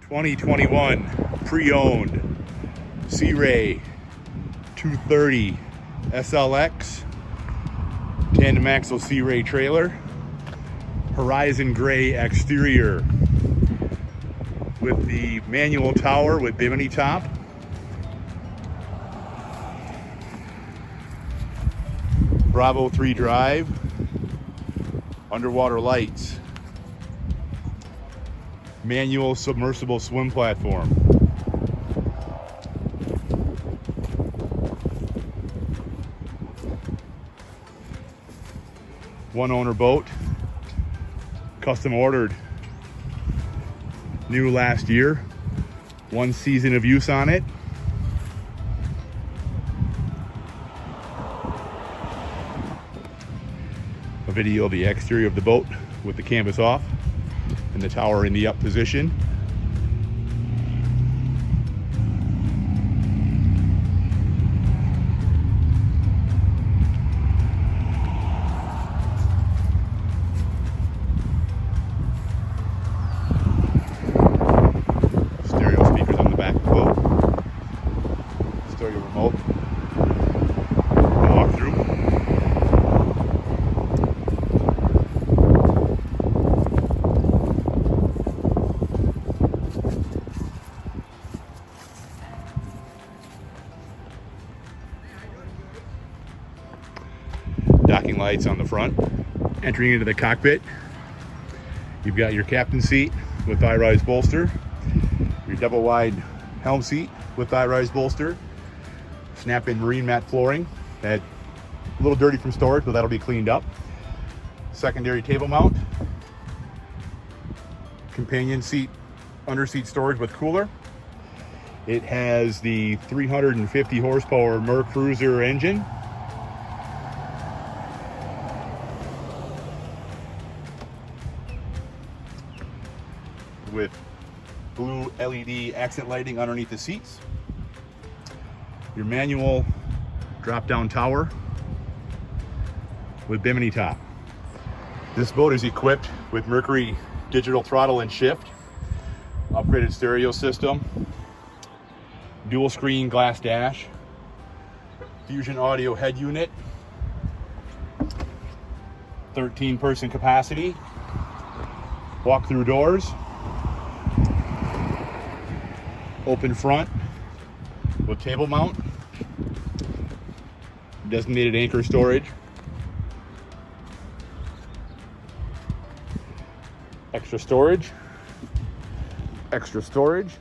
2021 pre-owned Sea-Ray 230 SLX tandem axle Sea-Ray trailer, horizon gray exterior with the manual tower with bimini top. Bravo 3 drive, underwater lights, manual submersible swim platform. One owner boat, custom ordered, new last year, 1 season of use on it. A video of the exterior of the boat with the canvas off and the tower in the up position. Stereo speakers on the back of the boat. Stereo remote. Walkthrough. Docking lights on the front. Entering into the cockpit, you've got your captain seat with high-rise bolster, your double wide helm seat with high-rise bolster, snap-in marine mat flooring, that a little dirty from storage, but that'll be cleaned up. Secondary table mount, companion seat, under seat storage with cooler. It has the 350 horsepower Merc Cruiser engine. With blue LED accent lighting underneath the seats. Your manual drop-down tower with bimini top. This boat is equipped with Mercury digital throttle and shift, upgraded stereo system, dual screen glass dash, Fusion audio head unit, 13-person capacity, walk-through doors, open front with table mount, designated anchor storage, extra storage, extra storage,